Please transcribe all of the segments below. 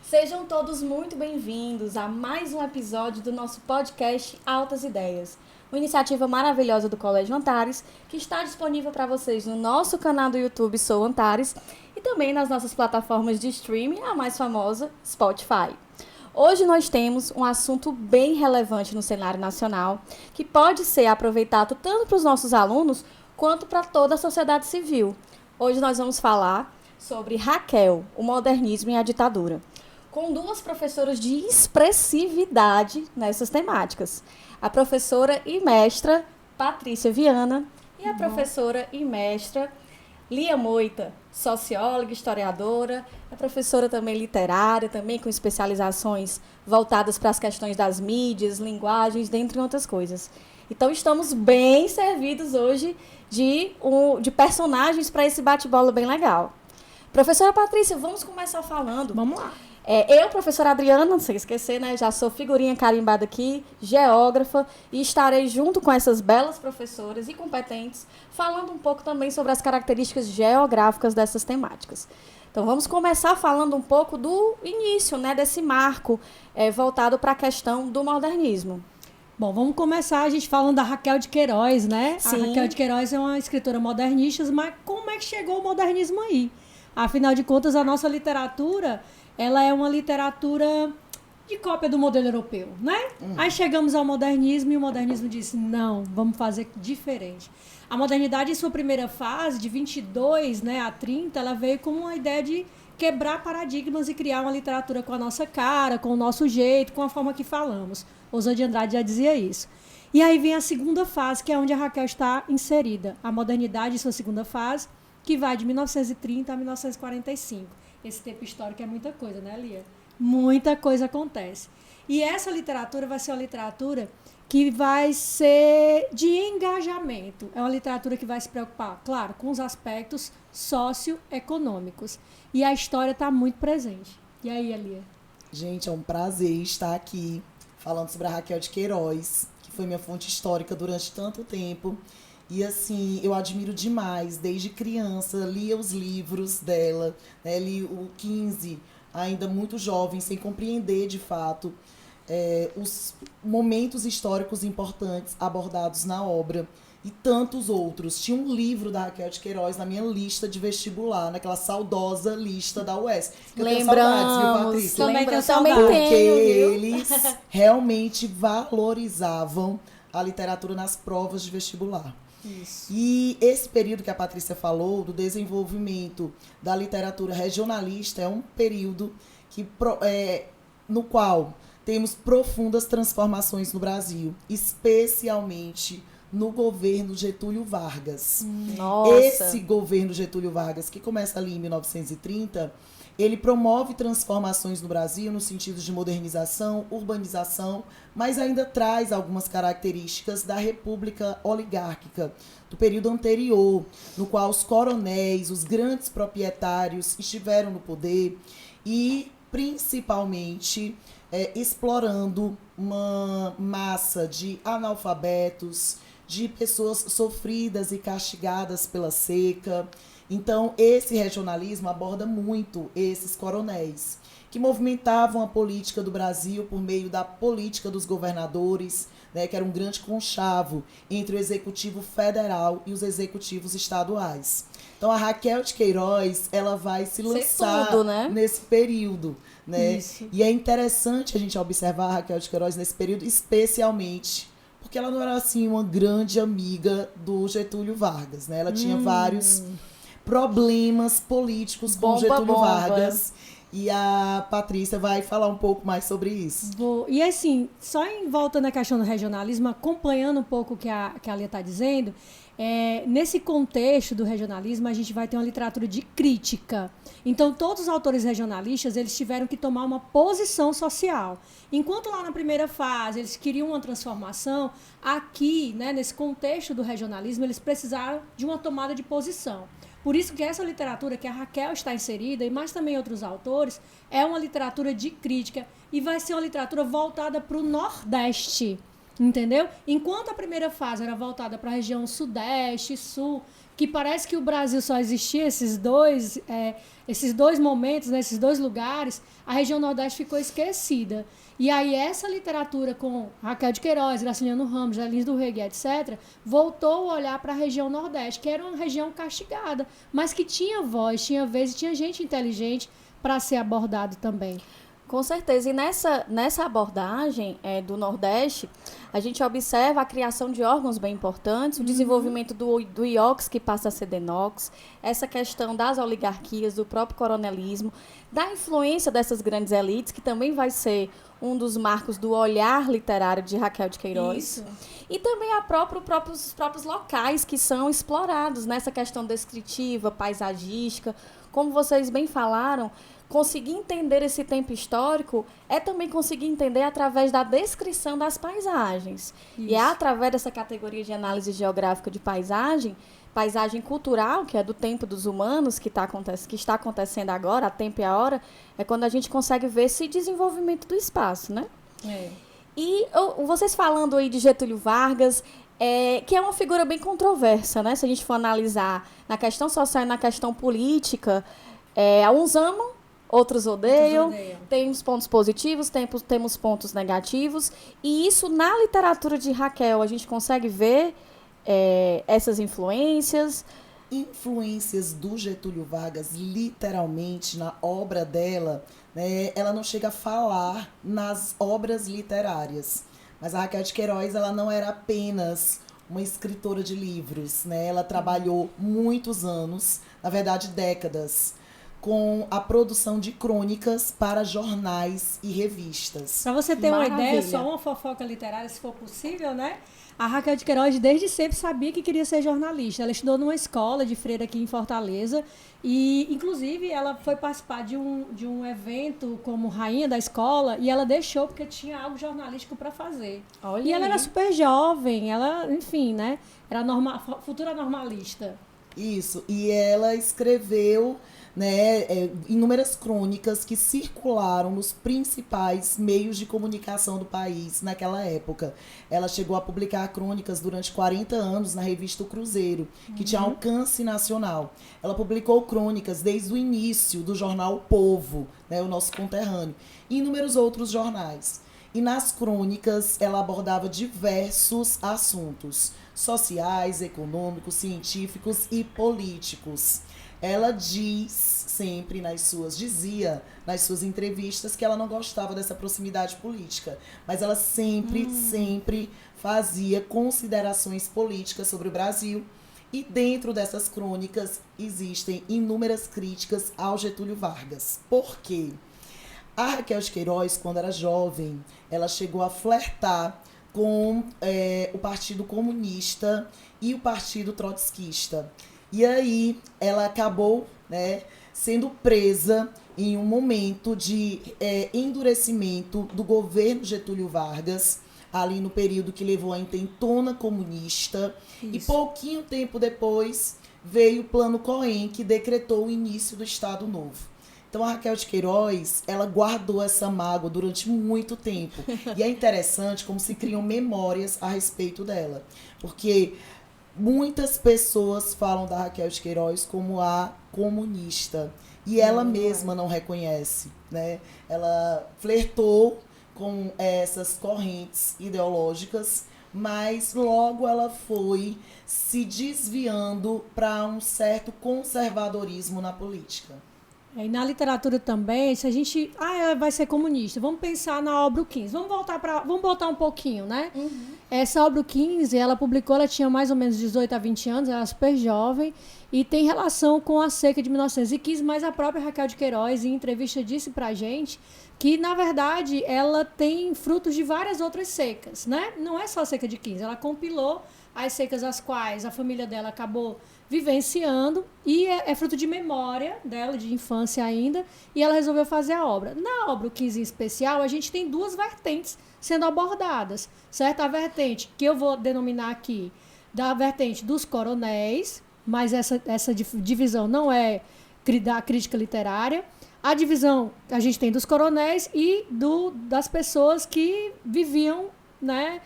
Sejam todos muito bem-vindos a mais um episódio do nosso podcast Altas Ideias, uma iniciativa maravilhosa do Colégio Antares, que está disponível para vocês no nosso canal do YouTube Sou Antares e também nas nossas plataformas de streaming, a mais famosa, Spotify. Hoje nós temos um assunto bem relevante no cenário nacional, que pode ser aproveitado tanto para os nossos alunos quanto para toda a sociedade civil. Hoje nós vamos falar sobre Raquel, o modernismo e a ditadura, com duas professoras de expressividade nessas temáticas. A professora e mestra Patrícia Viana e a professora e mestra Lia Moita, socióloga, historiadora, a professora também literária, também com especializações voltadas para as questões das mídias, linguagens, dentre outras coisas. Então, estamos bem servidos hoje de personagens para esse bate-bola bem legal. Professora Patrícia, vamos começar falando. Vamos lá. Eu, professora Adriana, não sei esquecer, né? Já sou figurinha carimbada aqui, geógrafa, e estarei junto com essas belas professoras e competentes, falando um pouco também sobre as características geográficas dessas temáticas. Então, vamos começar falando um pouco do início, né? Desse marco voltado para a questão do modernismo. Bom, vamos começar a gente falando da Raquel de Queiroz, né? Sim. A Raquel de Queiroz é uma escritora modernista, mas como é que chegou o modernismo aí? Afinal de contas, a nossa literatura, ela é uma literatura de cópia do modelo europeu, né? Aí chegamos ao modernismo e o modernismo disse, não, vamos fazer diferente. A modernidade, em sua primeira fase, de 22, né, a 30, ela veio com uma ideia de quebrar paradigmas e criar uma literatura com a nossa cara, com o nosso jeito, com a forma que falamos. Oswald de Andrade já dizia isso. E aí vem a segunda fase, que é onde a Raquel está inserida. A modernidade, em sua segunda fase, que vai de 1930 a 1945. Esse tempo histórico é muita coisa, né, Lia? Muita coisa acontece. E essa literatura vai ser uma literatura que vai ser de engajamento. É uma literatura que vai se preocupar, claro, com os aspectos socioeconômicos. E a história está muito presente. E aí, Lia? Gente, é um prazer estar aqui falando sobre a Raquel de Queiroz, que foi minha fonte histórica durante tanto tempo. E assim, eu admiro demais, desde criança, lia os livros dela, né, li o 15, ainda muito jovem, sem compreender de fato os momentos históricos importantes abordados na obra e tantos outros. Tinha um livro da Raquel de Queiroz na minha lista de vestibular, naquela saudosa lista da UES. Lembramos, Também porque tenho, viu? eles realmente valorizavam a literatura nas provas de vestibular. Isso. E esse período que a Patrícia falou, do desenvolvimento da literatura regionalista, é um período no qual temos profundas transformações no Brasil, especialmente no governo Getúlio Vargas. Nossa. Esse governo Getúlio Vargas, que começa ali em 1930, ele promove transformações no Brasil no sentido de modernização, urbanização, mas ainda traz algumas características da República Oligárquica, do período anterior, no qual os coronéis, os grandes proprietários estiveram no poder e, principalmente, explorando uma massa de analfabetos, de pessoas sofridas e castigadas pela seca. Então, esse regionalismo aborda muito esses coronéis, que movimentavam a política do Brasil por meio da política dos governadores, né, que era um grande conchavo entre o executivo federal e os executivos estaduais. Então, a Raquel de Queiroz, ela vai se lançar tudo, né? nesse período. Né? Isso. E é interessante a gente observar a Raquel de Queiroz nesse período, especialmente porque ela não era assim uma grande amiga do Getúlio Vargas, né? Ela tinha vários problemas políticos com Getúlio Vargas. E a Patrícia vai falar um pouco mais sobre isso. E assim, só em volta na questão do regionalismo, acompanhando um pouco o que a Lia está dizendo, nesse contexto do regionalismo, a gente vai ter uma literatura de crítica. Então, todos os autores regionalistas, eles tiveram que tomar uma posição social. Enquanto lá na primeira fase eles queriam uma transformação, aqui, né, nesse contexto do regionalismo, eles precisaram de uma tomada de posição. Por isso que essa literatura que a Raquel está inserida, e mais também outros autores, é uma literatura de crítica e vai ser uma literatura voltada para o Nordeste, entendeu? Enquanto a primeira fase era voltada para a região Sudeste, Sul, que parece que o Brasil só existia esses dois momentos, né, esses dois lugares, a região Nordeste ficou esquecida. E aí essa literatura com Raquel de Queiroz, Graciliano Ramos, Lins do Rego, etc., voltou a olhar para a região Nordeste, que era uma região castigada, mas que tinha voz, tinha vez e tinha gente inteligente para ser abordado também. Com certeza. E nessa abordagem do Nordeste, a gente observa a criação de órgãos bem importantes, o desenvolvimento do IOCS, que passa a ser DENOX, essa questão das oligarquias, do próprio coronelismo, da influência dessas grandes elites, que também vai ser um dos marcos do olhar literário de Raquel de Queiroz. Isso. E também os próprios locais que são explorados nessa questão descritiva, paisagística. Como vocês bem falaram, conseguir entender esse tempo histórico é também conseguir entender através da descrição das paisagens. Isso. E é através dessa categoria de análise geográfica de paisagem cultural, que é do tempo dos humanos, que está acontecendo agora, a tempo e a hora, é quando a gente consegue ver esse desenvolvimento do espaço, né? É. E vocês falando aí de Getúlio Vargas, que é uma figura bem controversa, né? Se a gente for analisar na questão social e na questão política, uns amam, outros odeiam. Temos pontos positivos, temos pontos negativos. E isso, na literatura de Raquel, a gente consegue ver essas influências. Influências do Getúlio Vargas, literalmente, na obra dela, né, ela não chega a falar nas obras literárias. Mas a Raquel de Queiroz, ela não era apenas uma escritora de livros, né? Ela trabalhou muitos anos, na verdade décadas, com a produção de crônicas para jornais e revistas. Para você ter Maravilha. uma ideia, só uma fofoca literária, se for possível, né? A Raquel de Queiroz, desde sempre, sabia que queria ser jornalista. Ela estudou numa escola de freira aqui em Fortaleza e, inclusive, ela foi participar de um evento como rainha da escola e ela deixou porque tinha algo jornalístico para fazer. Olha e ela aí. era super jovem, ela, enfim, né? Era futura normalista. Isso, e ela escreveu, né, inúmeras crônicas que circularam nos principais meios de comunicação do país naquela época. Ela chegou a publicar crônicas durante 40 anos na revista O Cruzeiro, que tinha alcance nacional. Ela publicou crônicas desde o início do jornal O Povo, né, o nosso conterrâneo, e inúmeros outros jornais. E nas crônicas ela abordava diversos assuntos sociais, econômicos, científicos e políticos. Ela dizia nas suas entrevistas que ela não gostava dessa proximidade política, mas ela sempre fazia considerações políticas sobre o Brasil. E dentro dessas crônicas existem inúmeras críticas ao Getúlio Vargas. Por quê? A Raquel de Queiroz, quando era jovem, ela chegou a flertar com o Partido Comunista e o Partido Trotskista. E aí ela acabou, né, sendo presa em um momento de endurecimento do governo Getúlio Vargas, ali no período que levou à intentona comunista. Isso. E pouquinho tempo depois veio o Plano Cohen, que decretou o início do Estado Novo. Então a Raquel de Queiroz, ela guardou essa mágoa durante muito tempo. E é interessante como se criam memórias a respeito dela. Porque muitas pessoas falam da Raquel de Queiroz como a comunista. E ela mesma não reconhece, né? Ela flertou com essas correntes ideológicas, mas logo ela foi se desviando para um certo conservadorismo na política. E na literatura também, se a gente... ela vai ser comunista. Vamos pensar na obra 15. Vamos voltar um pouquinho, né? Essa obra 15, ela publicou, ela tinha mais ou menos 18 a 20 anos, ela era super jovem, e tem relação com a seca de 1915, mas a própria Raquel de Queiroz, em entrevista, disse pra gente que, na verdade, ela tem frutos de várias outras secas, né? Não é só a seca de 15, ela compilou as secas as quais a família dela acabou vivenciando e é fruto de memória dela, de infância ainda, e ela resolveu fazer a obra. Na obra 15 em especial, a gente tem duas vertentes sendo abordadas, certo? A vertente que eu vou denominar aqui, da vertente dos coronéis, mas essa divisão não é da crítica literária. A divisão a gente tem dos coronéis e das pessoas que viviam, né,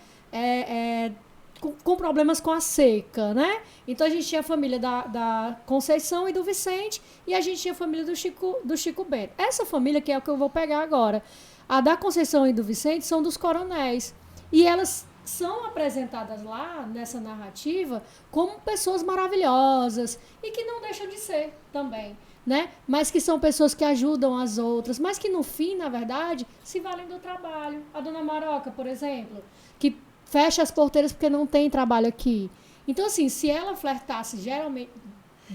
com problemas com a seca, né? Então a gente tinha a família da Conceição e do Vicente, e a gente tinha a família do Chico Bento. Essa família, que é o que eu vou pegar agora, a da Conceição e do Vicente são dos coronéis. E elas são apresentadas lá, nessa narrativa, como pessoas maravilhosas, e que não deixam de ser também, né? Mas que são pessoas que ajudam as outras, mas que no fim, na verdade, se valem do trabalho. A dona Maroca, por exemplo, que fecha as porteiras porque não tem trabalho aqui. Então, assim, se ela flertasse geralmente,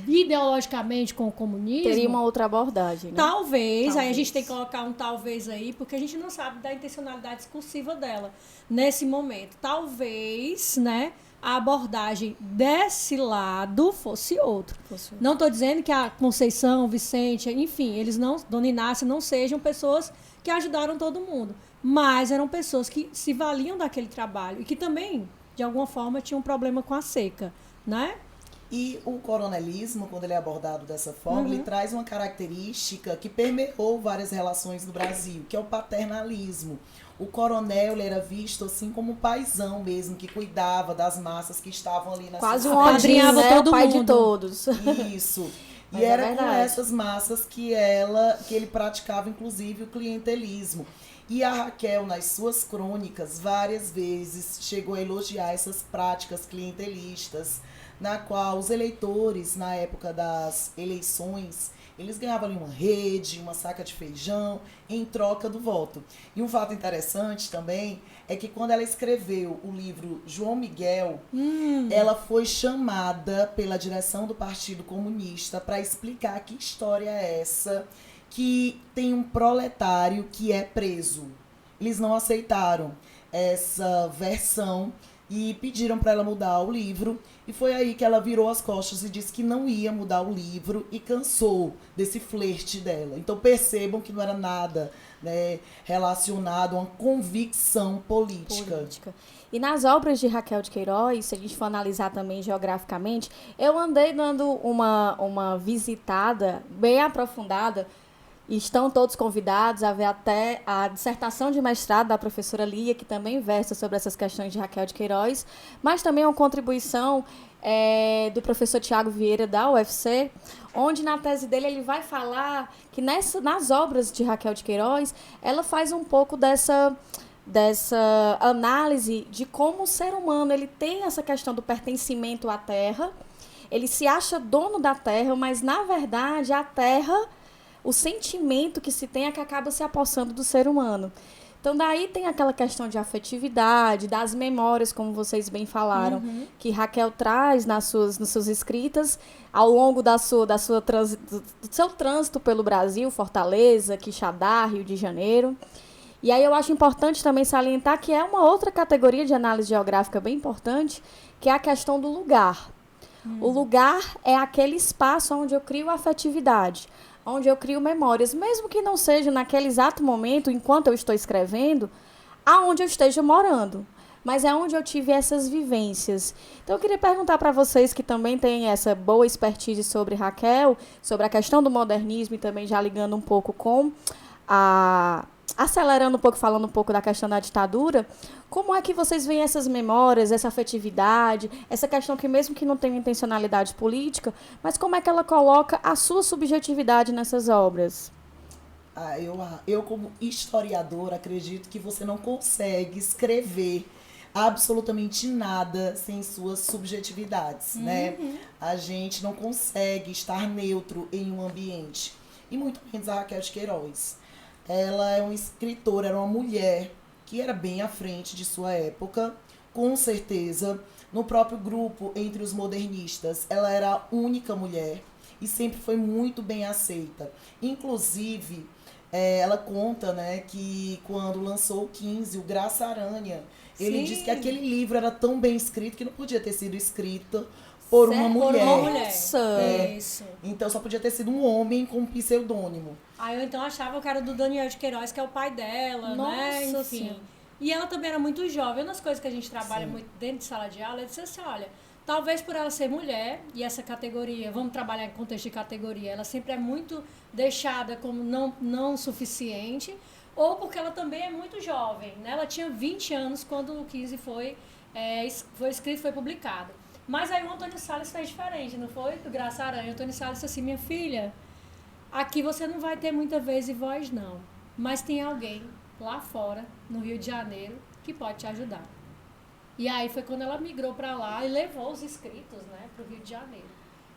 ideologicamente com o comunismo... Teria uma outra abordagem, né? Talvez, aí a gente tem que colocar um talvez aí, porque a gente não sabe da intencionalidade discursiva dela nesse momento. Talvez, né, a abordagem desse lado fosse outro. Não estou dizendo que a Conceição, o Vicente, enfim, eles não, Dona Inácia, não sejam pessoas que ajudaram todo mundo, mas eram pessoas que se valiam daquele trabalho e que também, de alguma forma, tinham um problema com a seca, né? E o coronelismo, quando ele é abordado dessa forma, ele traz uma característica que permeou várias relações no Brasil, que é o paternalismo. O coronel, ele era visto assim como um paizão mesmo, que cuidava das massas que estavam ali na Quase um sociedade. Odin, né? todo O pai mundo. de todos. Isso. Mas E é era com verdade. essas massas que ele praticava, inclusive, o clientelismo. E a Raquel, nas suas crônicas, várias vezes chegou a elogiar essas práticas clientelistas, na qual os eleitores, na época das eleições, eles ganhavam ali uma rede, uma saca de feijão, em troca do voto. E um fato interessante também é que quando ela escreveu o livro João Miguel, ela foi chamada pela direção do Partido Comunista para explicar que história é essa, que tem um proletário que é preso. Eles não aceitaram essa versão e pediram para ela mudar o livro. E foi aí que ela virou as costas e disse que não ia mudar o livro e cansou desse flerte dela. Então percebam que não era nada, né, relacionado a uma convicção política. E nas obras de Raquel de Queiroz, se a gente for analisar também geograficamente, eu andei dando uma visitada bem aprofundada. E estão todos convidados a ver até a dissertação de mestrado da professora Lia, que também versa sobre essas questões de Raquel de Queiroz, mas também uma contribuição do professor Tiago Vieira, da UFC, onde na tese dele ele vai falar que nas obras de Raquel de Queiroz, ela faz um pouco dessa análise de como o ser humano ele tem essa questão do pertencimento à terra, ele se acha dono da terra, mas na verdade a terra... O sentimento que se tem é que acaba se apossando do ser humano. Então, daí tem aquela questão de afetividade, das memórias, como vocês bem falaram, que Raquel traz nas suas escritas, ao longo do seu trânsito pelo Brasil, Fortaleza, Quixadá, Rio de Janeiro. E aí eu acho importante também salientar que é uma outra categoria de análise geográfica bem importante, que é a questão do lugar. O lugar é aquele espaço onde eu crio afetividade, onde eu crio memórias, mesmo que não seja naquele exato momento, enquanto eu estou escrevendo, aonde eu esteja morando. Mas é onde eu tive essas vivências. Então, eu queria perguntar para vocês que também têm essa boa expertise sobre Raquel, sobre a questão do modernismo e também já ligando um pouco com acelerando um pouco, falando um pouco da questão da ditadura, como é que vocês veem essas memórias, essa afetividade, essa questão que mesmo que não tenha intencionalidade política, mas como é que ela coloca a sua subjetividade nessas obras? Eu como historiadora, acredito que você não consegue escrever absolutamente nada sem suas subjetividades, né? A gente não consegue estar neutro em um ambiente. E muito menos a Raquel de Queiroz. Ela é uma escritora, era uma mulher que era bem à frente de sua época, com certeza. No próprio grupo, entre os modernistas, ela era a única mulher e sempre foi muito bem aceita. Inclusive, ela conta, né, que quando lançou o 15, o Graça Aranha, ele disse que aquele livro era tão bem escrito que não podia ter sido escrito por uma mulher. Por uma mulher. Nossa. Isso. Então só podia ter sido um homem com um pseudônimo. Aí eu então achava que era do Daniel de Queiroz, que é o pai dela, né? Nossa Enfim. Senhora. E ela também era muito jovem. Uma das coisas que a gente trabalha muito dentro de sala de aula é dizer assim, olha, talvez por ela ser mulher, e essa categoria, vamos trabalhar em contexto de categoria, ela sempre é muito deixada como não suficiente, ou porque ela também é muito jovem, né? Ela tinha 20 anos quando o 15 foi foi escrito, foi publicado. Mas aí o Antônio Salles fez diferente, não foi? Do Graça Aranha. O Antônio Salles disse assim, minha filha, aqui você não vai ter muita vez e voz, não. Mas tem alguém lá fora, no Rio de Janeiro, que pode te ajudar. E aí foi quando ela migrou para lá e levou os inscritos, né, para o Rio de Janeiro.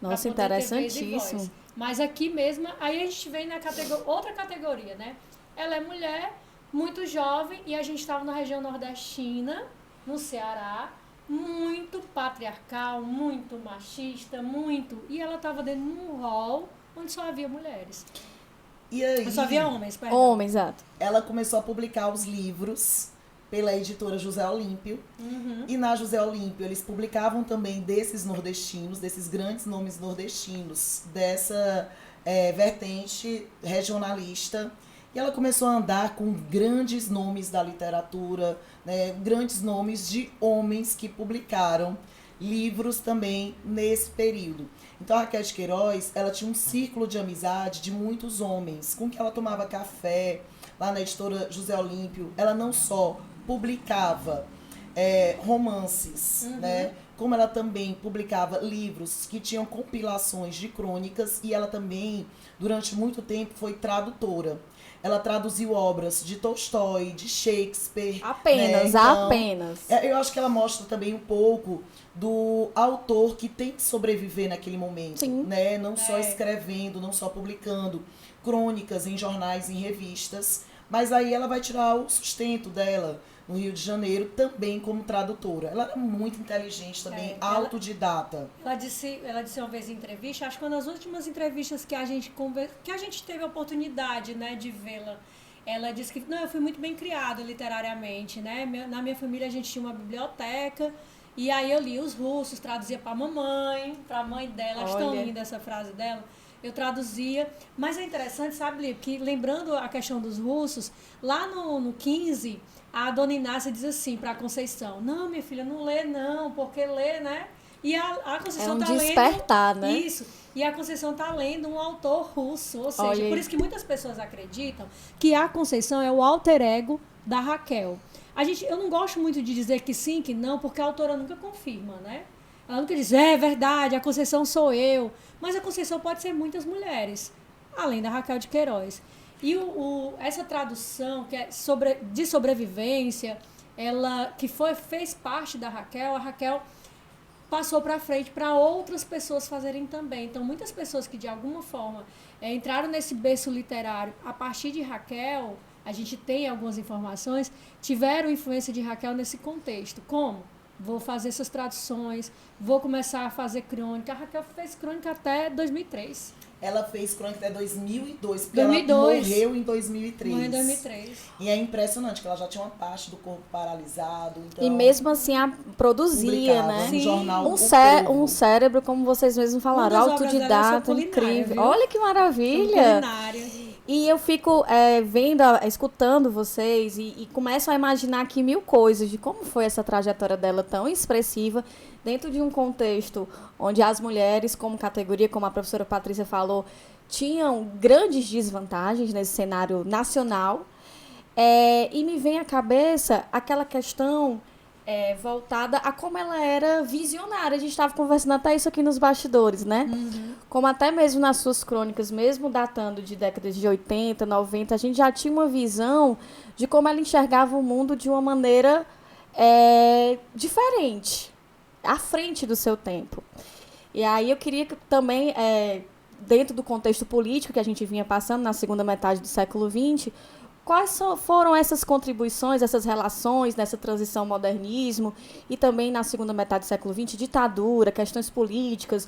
Nossa, interessantíssimo. Mas aqui mesmo, aí a gente vem na outra categoria, né? Ela é mulher, muito jovem, e a gente estava na região nordestina, no Ceará, muito patriarcal, muito machista, muito... E ela estava dentro de um hall onde só havia mulheres. E aí, só havia homens, perdão. Homens, exato. Ela começou a publicar os livros pela editora José Olímpio. E na José Olímpio eles publicavam também desses nordestinos, desses grandes nomes nordestinos, dessa vertente regionalista. E ela começou a andar com grandes nomes da literatura, né, grandes nomes de homens que publicaram livros também nesse período. Então a Raquel de Queiroz, ela tinha um círculo de amizade de muitos homens, com que ela tomava café lá na editora José Olímpio. Ela não só publicava romances, né, como ela também publicava livros que tinham compilações de crônicas, e ela também, durante muito tempo, foi tradutora. Ela traduziu obras de Tolstói, de Shakespeare. Apenas, né? Então, apenas. Eu acho que ela mostra também um pouco do autor que tem que sobreviver naquele momento. Sim. Né? Não só escrevendo, não só publicando crônicas em jornais, em revistas, mas aí ela vai tirar o sustento dela no Rio de Janeiro, também como tradutora. Ela era muito inteligente também, autodidata. Ela disse uma vez em entrevista, acho que uma das últimas entrevistas que a gente teve a oportunidade, né, de vê-la, ela disse que, eu fui muito bem criada literariamente, né, na minha família a gente tinha uma biblioteca, e aí eu li os russos, traduzia para a mãe dela, acho tão linda essa frase dela, eu traduzia, mas é interessante, sabe, Lívia, que lembrando a questão dos russos, lá no 15, a dona Inácia diz assim para a Conceição, não, minha filha, não lê não, porque lê, né? E a Conceição tá lendo... despertar, né? Isso, e a Conceição tá lendo um autor russo, ou seja, por isso que muitas pessoas acreditam que a Conceição é o alter ego da Raquel. Eu não gosto muito de dizer que sim, que não, porque a autora nunca confirma, né? Ela nunca diz, é verdade, a Conceição sou eu. Mas a Conceição pode ser muitas mulheres, além da Raquel de Queiroz. E essa tradução que é de sobrevivência, ela que fez parte da Raquel, a Raquel passou para frente para outras pessoas fazerem também. Então, muitas pessoas que de alguma forma entraram nesse berço literário a partir de Raquel, a gente tem algumas informações, tiveram influência de Raquel nesse contexto. Como? Vou fazer essas traduções, vou começar a fazer crônica. A Raquel fez crônica até 2003. Ela fez crônica até 2002, porque 2002. ela morreu em 2003. Morreu em 2003. E é impressionante, que ela já tinha uma parte do corpo paralisado. Então, e mesmo assim produzia, né? No jornal um cérebro, como vocês mesmos falaram, autodidata, incrível. Viu? Olha que maravilha! E eu fico escutando vocês e começo a imaginar aqui mil coisas de como foi essa trajetória dela tão expressiva dentro de um contexto onde as mulheres, como categoria, como a professora Patrícia falou, tinham grandes desvantagens nesse cenário nacional. E me vem à cabeça aquela questão voltada a como ela era visionária. A gente estava conversando até isso aqui nos bastidores, né? Como até mesmo nas suas crônicas, mesmo datando de décadas de 80, 90, a gente já tinha uma visão de como ela enxergava o mundo de uma maneira diferente, à frente do seu tempo. E aí eu queria que também, dentro do contexto político que a gente vinha passando na segunda metade do século XX, quais foram essas contribuições, essas relações nessa transição ao modernismo e também na segunda metade do século XX, ditadura, questões políticas,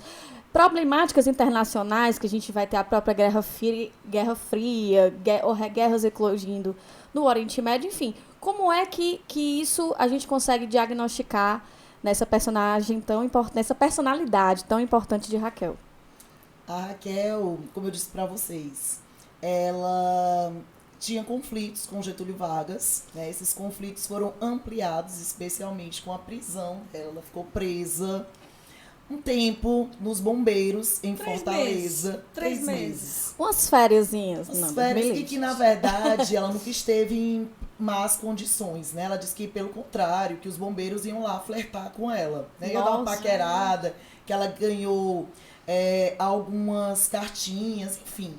problemáticas internacionais, que a gente vai ter a própria Guerra Fria, guerras eclodindo no Oriente Médio, enfim. Como é que isso a gente consegue diagnosticar nessa personagem tão importante, nessa personalidade tão importante de Raquel? A Raquel, como eu disse para vocês, ela tinha conflitos com Getúlio Vargas, né? Esses conflitos foram ampliados, especialmente com a prisão dela. Ela ficou presa um tempo nos bombeiros em 3 Fortaleza. meses. 3 meses. Umas fériasinhas. As férias e que, na verdade, ela nunca esteve em más condições, né? Ela disse que, pelo contrário, que os bombeiros iam lá flertar com ela, né? Ia dar uma paquerada, que ela ganhou algumas cartinhas, enfim.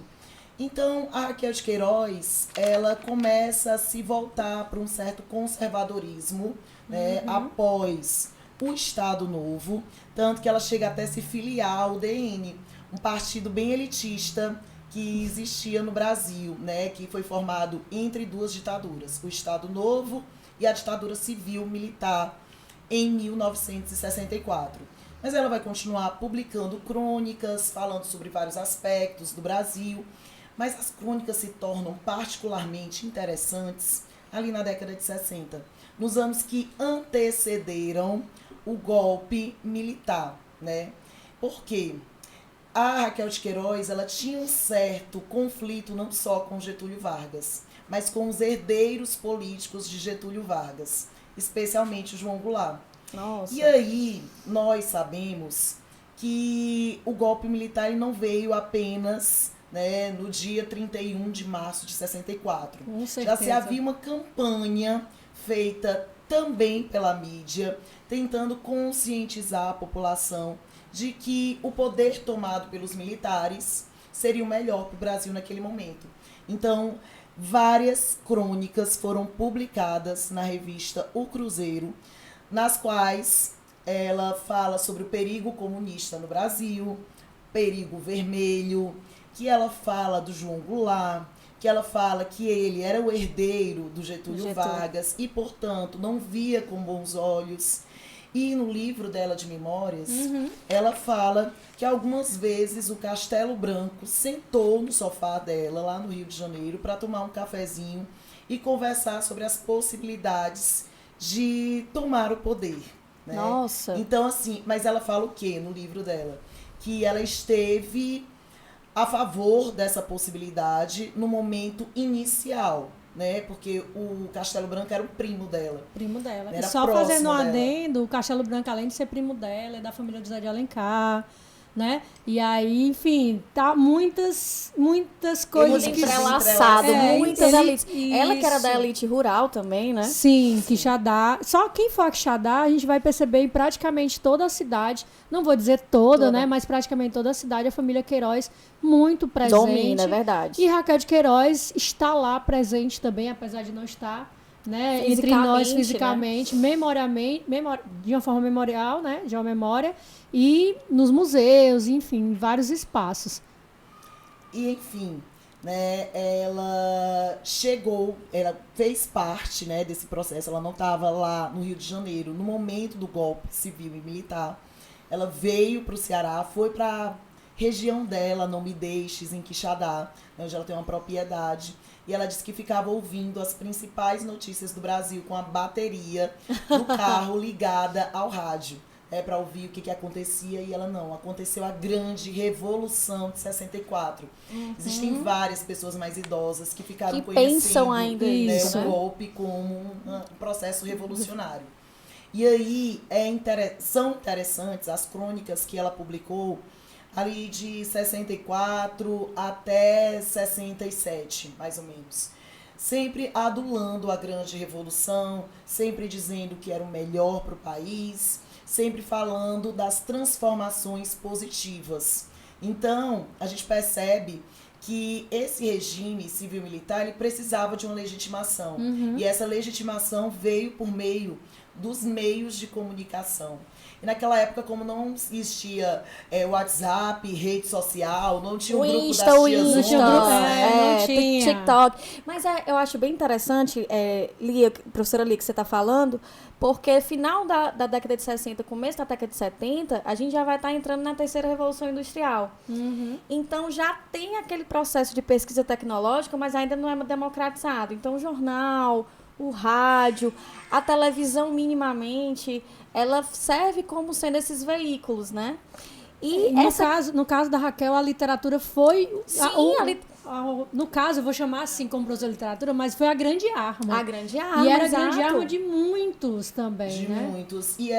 Então, a Raquel de Queiroz, ela começa a se voltar para um certo conservadorismo, né? Após o Estado Novo, tanto que ela chega até se filiar ao DN, um partido bem elitista que existia no Brasil, né? Que foi formado entre duas ditaduras, o Estado Novo e a ditadura civil-militar em 1964. Mas ela vai continuar publicando crônicas, falando sobre vários aspectos do Brasil, mas as crônicas se tornam particularmente interessantes ali na década de 60, nos anos que antecederam o golpe militar, né? Por quê? A Raquel de Queiroz, ela tinha um certo conflito não só com Getúlio Vargas, mas com os herdeiros políticos de Getúlio Vargas, especialmente o João Goulart. Nossa. E aí, nós sabemos que o golpe militar ele não veio apenas, né, no dia 31 de março de 64. Com certeza. Já se havia uma campanha feita também pela mídia, tentando conscientizar a população de que o poder tomado pelos militares seria o melhor para o Brasil naquele momento. Então, várias crônicas foram publicadas na revista O Cruzeiro, nas quais ela fala sobre o perigo comunista no Brasil, perigo vermelho, que ela fala do João Goulart, que ela fala que ele era o herdeiro do Getúlio Vargas e, portanto, não via com bons olhos. E no livro dela de memórias, ela fala que algumas vezes o Castelo Branco sentou no sofá dela, lá no Rio de Janeiro, para tomar um cafezinho e conversar sobre as possibilidades de tomar o poder. Né? Nossa. Então, assim, mas ela fala o quê no livro dela? Que ela esteve a favor dessa possibilidade no momento inicial, né? Porque o Castelo Branco era o primo dela. Primo dela. Era E só próximo fazendo um dela. adendo, o Castelo Branco, além de ser primo dela, é da família de José de Alencar, né? E aí, enfim, tá muitas coisas Muito que... entrelaçado, muitas elites. Isso. Ela que era da elite rural também, né? Sim, Quixadá. Só quem for a Quixadá, a gente vai perceber em praticamente toda a cidade, não vou dizer toda, né? Mas praticamente toda a cidade, a família Queiroz muito presente. Domina, é verdade. E Raquel de Queiroz está lá presente também, apesar de não estar, né, entre nós fisicamente, né? De uma forma memorial, né? De uma memória. E nos museus, enfim, em vários espaços. E, enfim, né, ela fez parte, né, desse processo. Ela não estava lá no Rio de Janeiro no momento do golpe civil e militar. Ela veio para o Ceará, foi para a região dela, Não Me Deixes, em Quixadá, onde ela tem uma propriedade. E ela disse que ficava ouvindo as principais notícias do Brasil com a bateria do carro ligada ao rádio. Para ouvir o que acontecia, e ela não. Aconteceu a grande Revolução de 64. Existem várias pessoas mais idosas que ficaram que conhecendo pensam ainda isso, o golpe como um processo revolucionário. E aí são interessantes as crônicas que ela publicou ali de 64 até 67, mais ou menos. Sempre adulando a grande revolução, sempre dizendo que era o melhor para o país, sempre falando das transformações positivas. Então, a gente percebe que esse regime civil-militar ele precisava de uma legitimação. E essa legitimação veio por meio dos meios de comunicação. E naquela época, como não existia WhatsApp, rede social, não tinha um grupo das tiazonas. Não tinha. TikTok. Mas eu acho bem interessante, professora Lia, que você está falando, porque final da década de 60, começo da década de 70, a gente já vai estar entrando na terceira revolução industrial. Então, já tem aquele processo de pesquisa tecnológica, mas ainda não é democratizado. Então, o jornal, o rádio, a televisão minimamente, ela serve como sendo esses veículos, né? E no caso da Raquel, a literatura foi... no caso, eu vou chamar assim como professora de literatura, mas foi a grande arma. A grande arma, e era exato. a grande arma de muitos também, De né? muitos. E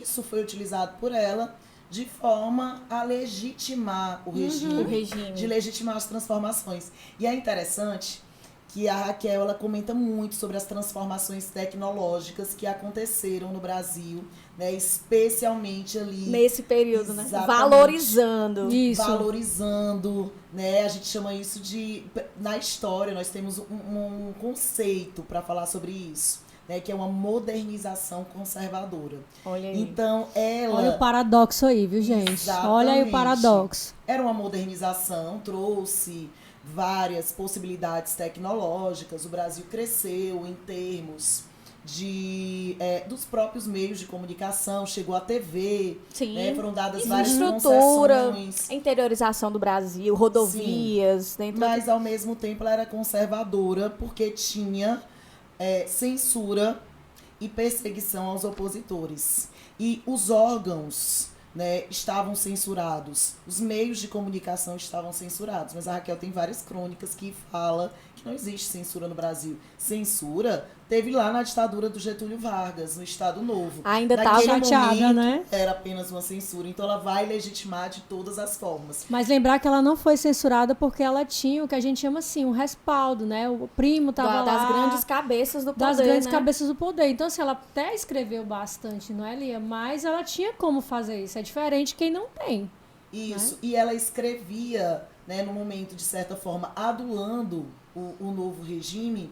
isso foi utilizado por ela de forma a legitimar o regime, O regime. de legitimar as transformações. E é interessante que a Raquel ela comenta muito sobre as transformações tecnológicas que aconteceram no Brasil, né, especialmente ali Nesse período, né? Exatamente. Valorizando. Isso. valorizando, né? A gente chama isso de na história nós temos um conceito para falar sobre isso, né? Que é uma modernização conservadora. Olha aí. Então ela Olha o paradoxo aí, viu, gente? Olha aí o Exatamente. paradoxo. Era uma modernização, trouxe várias possibilidades tecnológicas. O Brasil cresceu em termos dos próprios meios de comunicação, chegou a TV, Sim. né, foram dadas várias Infraestrutura, concessões. a interiorização do Brasil, rodovias, dentro Mas, ao mesmo tempo, ela era conservadora porque tinha censura e perseguição aos opositores. E os órgãos, né, estavam censurados, os meios de comunicação estavam censurados. Mas a Raquel tem várias crônicas que fala que não existe censura no Brasil. Censura teve lá na ditadura do Getúlio Vargas, no Estado Novo. Ainda tá Naquele chateada, momento, né? Era apenas uma censura. Então ela vai legitimar de todas as formas. Mas lembrar que ela não foi censurada porque ela tinha o que a gente chama assim, um respaldo, né? O primo estava lá. das grandes cabeças do poder, Das grandes né? cabeças do poder. Então, assim, ela até escreveu bastante, não é, Lia? Mas ela tinha como fazer isso. É diferente de quem não tem. Isso. E ela escrevia, né, no momento, de certa forma, adulando o novo regime,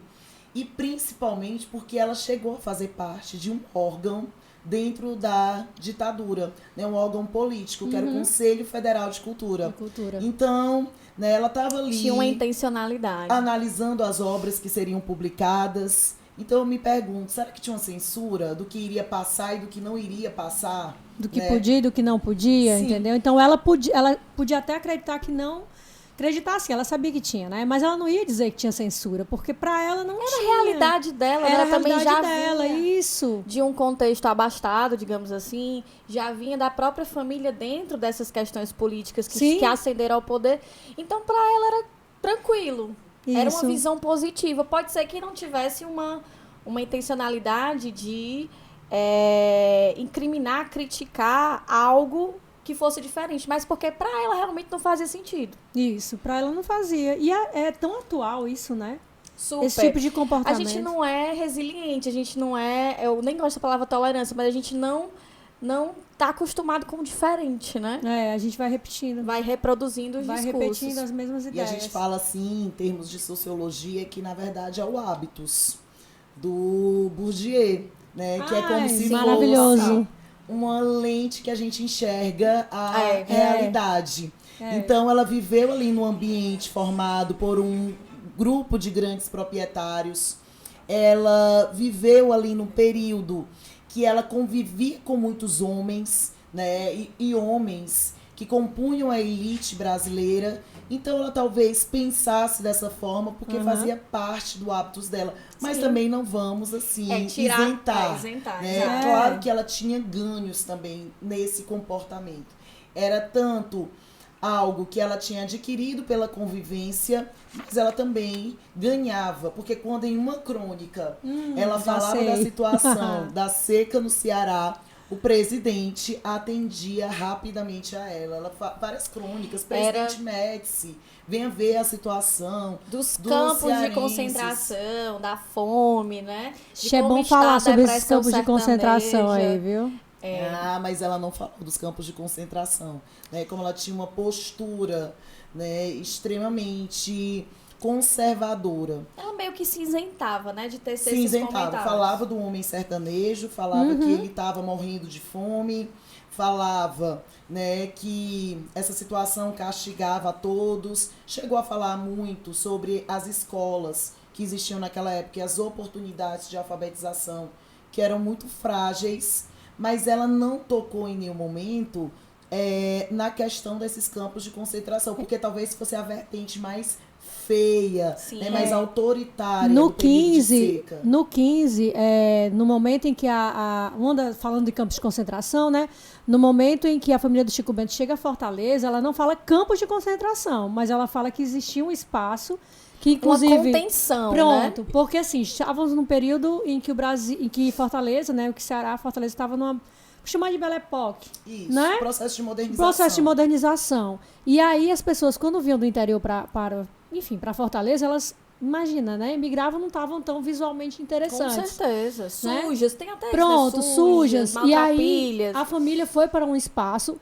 e principalmente porque ela chegou a fazer parte de um órgão dentro da ditadura, né, um órgão político, que era o Conselho Federal de Cultura. De cultura. Então, né, ela estava ali Tinha uma intencionalidade. analisando as obras que seriam publicadas. Então eu me pergunto, será que tinha uma censura do que iria passar e do que não iria passar? Do que né? podia e do que não podia, Sim. entendeu? Então ela podia até acreditar que não. Acreditar sim, ela sabia que tinha, né? Mas ela não ia dizer que tinha censura, porque pra ela não tinha. Era a realidade dela, Era ela a também já realidade dela, vinha isso. de um contexto abastado, digamos assim, já vinha da própria família dentro dessas questões políticas Sim. que ascenderam ao poder. Então, pra ela era tranquilo. Era uma Isso. visão positiva. Pode ser que não tivesse uma intencionalidade de incriminar, criticar algo que fosse diferente, mas porque pra ela realmente não fazia sentido. Isso, pra ela não fazia. E é tão atual isso, né? Super. Esse tipo de A comportamento. gente não é resiliente, a gente não é... Eu nem gosto da palavra tolerância, mas a gente não tá acostumado com o diferente, né? A gente vai repetindo. Vai reproduzindo os Vai discursos. repetindo as mesmas E a ideias. gente fala assim, em termos de sociologia, que na verdade é o hábitos do Bourdieu, né? Que é como Ai, se maravilhoso. fosse uma lente que a gente enxerga a realidade. É. Então ela viveu ali num ambiente formado por um grupo de grandes proprietários. Ela viveu ali num período que ela convivia com muitos homens, né? E homens que compunham a elite brasileira. Então ela talvez pensasse dessa forma porque fazia parte do hábitos dela. Mas Sim. também não vamos assim isentar, isentar. Né? exato. Claro que ela tinha ganhos também nesse comportamento. Era tanto algo que ela tinha adquirido pela convivência, mas ela também ganhava. Porque quando em uma crônica ela já falava sei. da situação da seca no Ceará, o presidente atendia rapidamente a ela. Várias crônicas, presidente Médici, venha ver a situação Dos dos campos de cearenses. concentração, da fome, né? De É como bom está falar a sobre esses depressão campos de concentração sertaneja. aí, viu? Ah, mas ela não falou dos campos de concentração, né? Como ela tinha uma postura, né, extremamente conservadora. Ela meio que se isentava, né? De ter Se esses isentava, comentários. falava do homem sertanejo, falava que ele estava morrendo de fome, falava, né, que essa situação castigava a todos. Chegou a falar muito sobre as escolas que existiam naquela época e as oportunidades de alfabetização que eram muito frágeis, mas ela não tocou em nenhum momento na questão desses campos de concentração, porque talvez fosse a vertente mais feia, Sim, né, mais autoritária No do período de 15, seca. no 15, no momento em que falando de campos de concentração, né? No momento em que a família do Chico Bento chega a Fortaleza, ela não fala campos de concentração, mas ela fala que existia um espaço que inclusive uma contenção, pronto, né? porque assim, estávamos num período em que o Brasil, em que Fortaleza, né, o que Fortaleza estava chamar de Belle Époque. Isso, né? processo de modernização. Processo de modernização. E aí as pessoas, quando vinham do interior para Fortaleza, elas, imagina, né? Migravam, não estavam tão visualmente interessantes. Com certeza. Né? Sujas, tem até Pronto, isso, né? sujas. E aí maltrapilhas. a família foi para um espaço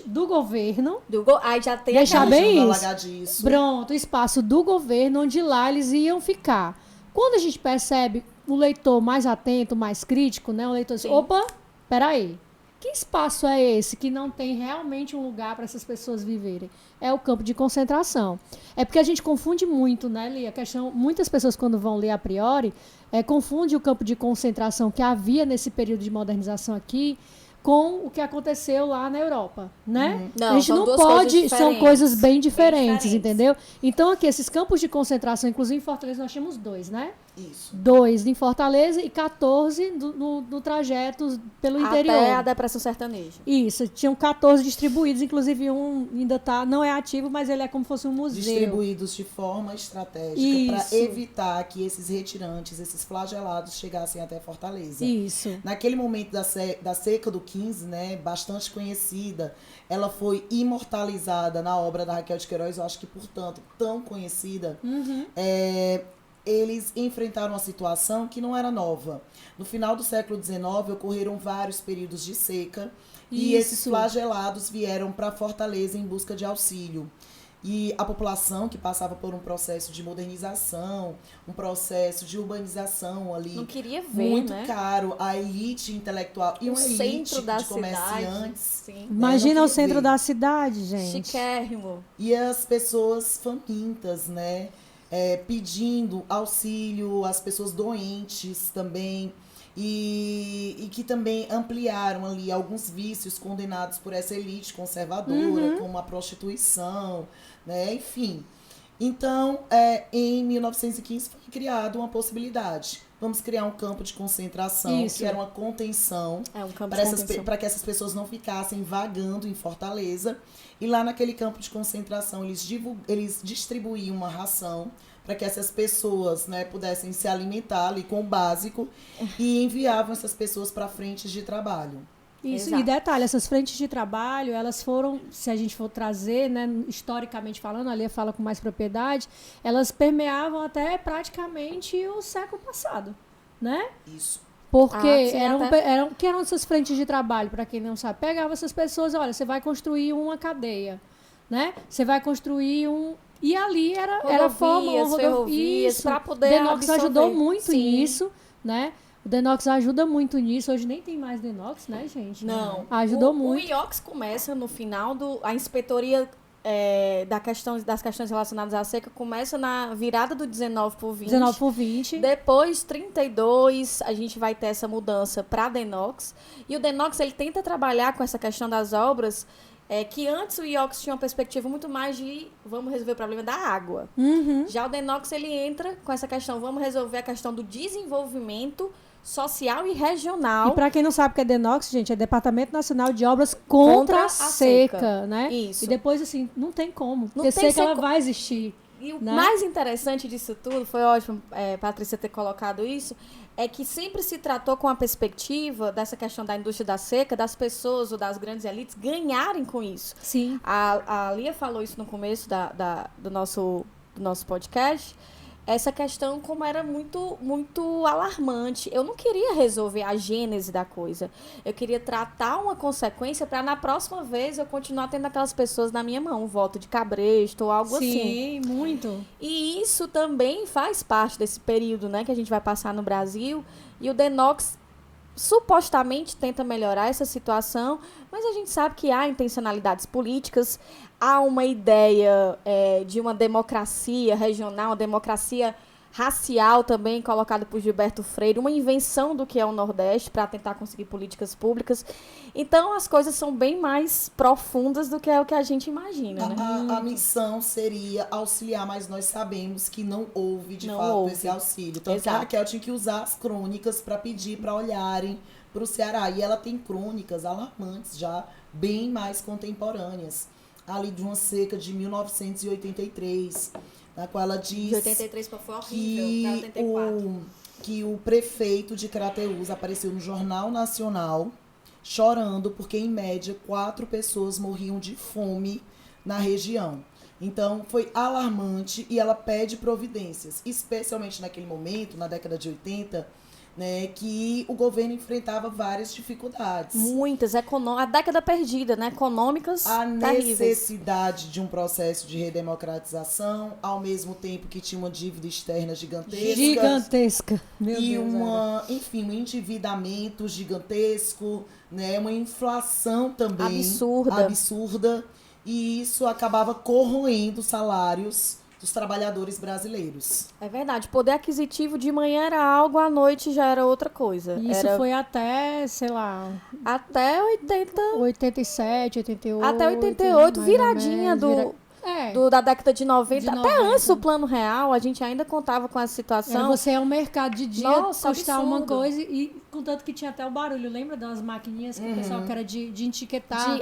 do governo. Aí já tem Deixar aquela- bem isso. Alagadiço. Pronto, o espaço do governo, onde lá eles iam ficar. Quando a gente percebe o leitor mais atento, mais crítico, né? O leitor diz, Sim. opa, peraí. Que espaço é esse que não tem realmente um lugar para essas pessoas viverem? É o campo de concentração. É porque a gente confunde muito, né, Lia? A questão, muitas pessoas, quando vão ler a priori, confundem o campo de concentração que havia nesse período de modernização aqui com o que aconteceu lá na Europa, né? Não, a gente são não duas pode, coisas são diferentes. coisas bem diferentes, diferentes. entendeu? Então aqui, esses campos de concentração, inclusive em Fortaleza nós tínhamos 2, né? Isso. 2 em Fortaleza e 14 no trajeto pelo interior. Até a depressão sertaneja. Isso, tinham 14 distribuídos, inclusive um ainda não é ativo, mas ele é como se fosse um museu. Distribuídos de forma estratégica para Isso. evitar que esses retirantes, esses flagelados chegassem até Fortaleza. Isso. Naquele momento da seca do 15, né, bastante conhecida, ela foi imortalizada na obra da Raquel de Queiroz, eu acho que, portanto, tão conhecida. Eles enfrentaram uma situação que não era nova. No final do século XIX, ocorreram vários períodos de seca e esses Isso. flagelados vieram para Fortaleza em busca de auxílio. E a população que passava por um processo de modernização, um processo de urbanização ali, Não queria ver, muito né? caro, a elite intelectual e O uma elite centro da de comerciantes. cidade. Sim. Imagina não o centro queria ver. da cidade, gente. Chiquérrimo. E as pessoas famintas, né? Pedindo auxílio, as pessoas doentes também. E que também ampliaram ali alguns vícios condenados por essa elite conservadora, como a prostituição, né? Enfim. Então, em 1915 foi criada uma possibilidade. Vamos criar um campo de concentração, Isso. que era uma contenção, É um campo para de contenção. que essas pessoas não ficassem vagando em Fortaleza. E lá naquele campo de concentração, eles distribuíam uma ração para que essas pessoas, né, pudessem se alimentar ali com o básico e enviavam essas pessoas para frentes de trabalho. Isso, Exato. e detalhe, essas frentes de trabalho, elas foram, se a gente for trazer, né, historicamente falando, a Lia fala com mais propriedade, elas permeavam até praticamente o século passado, né? Isso. Porque sim, que eram essas frentes de trabalho, para quem não sabe, pegava essas pessoas, olha, você vai construir uma cadeia, né? Você vai construir e ali era forma, uma ferrovias, isso. para poder Denox absorver. ajudou muito Sim. nisso, né? O Denox ajuda muito nisso. Hoje nem tem mais Denox, né, gente? Não. Ajudou muito. O IOX começa no final a inspetoria das questões relacionadas à seca começa na virada do 19 por 20. 19 por 20. Depois, 32, a gente vai ter essa mudança para Denox. E o Denox, ele tenta trabalhar com essa questão das obras, que antes o IOX tinha uma perspectiva muito mais de vamos resolver o problema da água. Uhum. Já o Denox, ele entra com essa questão, vamos resolver a questão do desenvolvimento social e regional. E para quem não sabe o que é Denox, gente, é Departamento Nacional de Obras contra a seca. Seca, né? Isso. E depois, assim, não tem como. Não Porque tem seca, ela seco- vai existir. E o né? mais interessante disso tudo, foi ótimo, Patrícia, ter colocado isso, é que sempre se tratou com a perspectiva dessa questão da indústria da seca, das pessoas ou das grandes elites ganharem com isso. Sim. A Lia falou isso no começo do nosso podcast, essa questão como era muito, muito alarmante. Eu não queria resolver a gênese da coisa. Eu queria tratar uma consequência para na próxima vez eu continuar tendo aquelas pessoas na minha mão, um voto de cabresto ou algo assim. Sim, muito. E isso também faz parte desse período, né, que a gente vai passar no Brasil. E o Denox supostamente tenta melhorar essa situação, mas a gente sabe que há intencionalidades políticas, há uma ideia de uma democracia regional, uma democracia racial também, colocada por Gilberto Freire, uma invenção do que é o Nordeste para tentar conseguir políticas públicas. Então, as coisas são bem mais profundas do que é o que a gente imagina, né? A missão seria auxiliar, mas nós sabemos que não houve, de Não fato, houve. esse auxílio. Então, a Exato. Raquel tinha que usar as crônicas para pedir para olharem para o Ceará. E ela tem crônicas alarmantes já, bem mais contemporâneas. Ali de uma seca de 1983, na qual ela diz De 83 para foi horrível, para 84. que o prefeito de Crateús apareceu no Jornal Nacional chorando porque, em média, 4 pessoas morriam de fome na região. Então, foi alarmante e ela pede providências, especialmente naquele momento, na década de 80, né, que o governo enfrentava várias dificuldades. Muitas, a década perdida, né? Econômicas A terríveis. necessidade de um processo de redemocratização, ao mesmo tempo que tinha uma dívida externa Gigantesca. Meu e Deus, enfim, um endividamento gigantesco, né, uma inflação também absurda, e isso acabava corroendo os salários dos trabalhadores brasileiros. É verdade. Poder aquisitivo de manhã era algo, à noite já era outra coisa. E isso foi até, sei lá... Até 87, 88. Até 88, viradinha da década de 90. Até antes do Plano Real, a gente ainda contava com essa situação. Você é um mercado de dia, Nossa, custar absurdo. uma coisa, e contanto que tinha até o barulho. Lembra das maquininhas que o pessoal que era de etiquetar?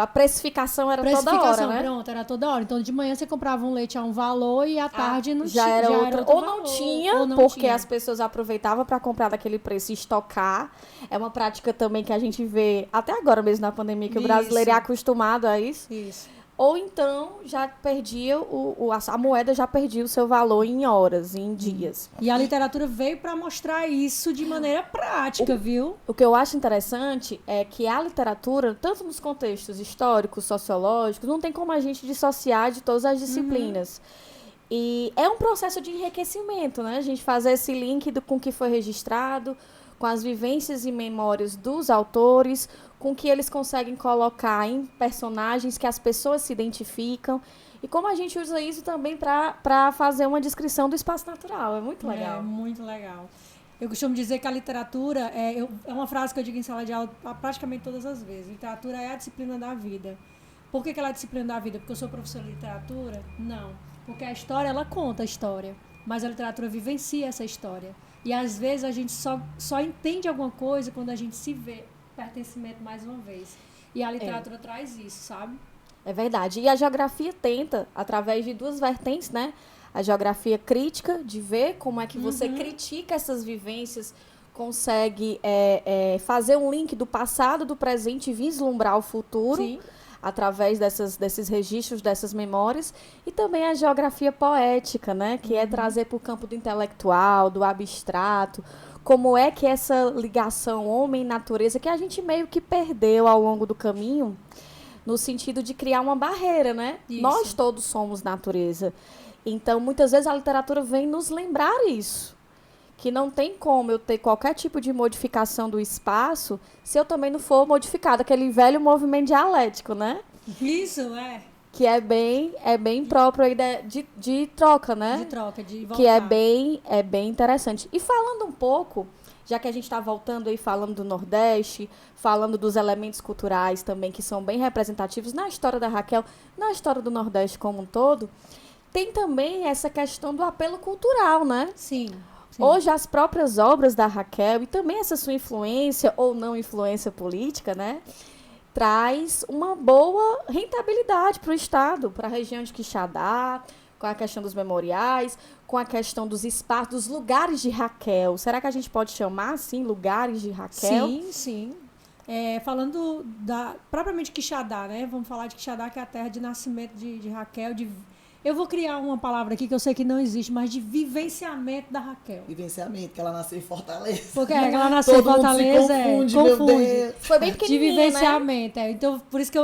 A precificação era toda hora, né? Pronto, era toda hora. Então, de manhã você comprava um leite a um valor e à tarde não já tinha. era outro valor, não tinha, ou não porque tinha. as pessoas aproveitavam para comprar daquele preço e estocar. É uma prática também que a gente vê até agora mesmo na pandemia, que o brasileiro é acostumado a isso. Isso. Ou então já perdia a moeda já perdia o seu valor em horas, em dias. E a literatura veio para mostrar isso de maneira prática, viu? O que eu acho interessante é que a literatura, tanto nos contextos históricos, sociológicos, não tem como a gente dissociar de todas as disciplinas. E é um processo de enriquecimento, né? A gente fazer esse link com o que foi registrado, com as vivências e memórias dos autores, com o que eles conseguem colocar em personagens que as pessoas se identificam. E como a gente usa isso também para fazer uma descrição do espaço natural. É muito legal. É muito legal. Eu costumo dizer que a literatura é uma frase que eu digo em sala de aula praticamente todas as vezes. Literatura é a disciplina da vida. Por que ela é a disciplina da vida? Porque eu sou professora de literatura? Não. Porque a história, ela conta a história. Mas a literatura vivencia essa história. E às vezes a gente só entende alguma coisa quando a gente se vê pertencimento mais uma vez. E a literatura traz isso, sabe? É verdade. E a geografia tenta, através de duas vertentes, né? A geografia crítica, de ver como é que você critica essas vivências, consegue fazer um link do passado, do presente e vislumbrar o futuro. Sim. Através desses registros, dessas memórias, e também a geografia poética, né? Que é trazer para o campo do intelectual, do abstrato, como é que essa ligação homem-natureza, que a gente meio que perdeu ao longo do caminho, no sentido de criar uma barreira, né? Isso. Nós todos somos natureza. Então, muitas vezes a literatura vem nos lembrar isso. Que não tem como eu ter qualquer tipo de modificação do espaço se eu também não for modificado. Aquele velho movimento dialético, né? Isso, Que é bem próprio aí de troca, né? De troca, de voltar. Que é bem interessante. E falando um pouco, já que a gente está voltando aí falando do Nordeste, falando dos elementos culturais também que são bem representativos na história da Raquel, na história do Nordeste como um todo, tem também essa questão do apelo cultural, né? Sim. Hoje, as próprias obras da Raquel e também essa sua influência ou não influência política, né, traz uma boa rentabilidade para o Estado, para a região de Quixadá, com a questão dos memoriais, com a questão dos espaços, dos lugares de Raquel. Será que a gente pode chamar, assim, lugares de Raquel? Sim. Falando propriamente Quixadá, né? Vamos falar de Quixadá, que é a terra de nascimento de Raquel, eu vou criar uma palavra aqui que eu sei que não existe, mas de vivenciamento da Raquel. Vivenciamento, que ela nasceu em Fortaleza. Porque ela nasceu em Fortaleza, confunde. Meu Deus. Foi bem pequenininha, de vivenciamento, né? Então, por isso que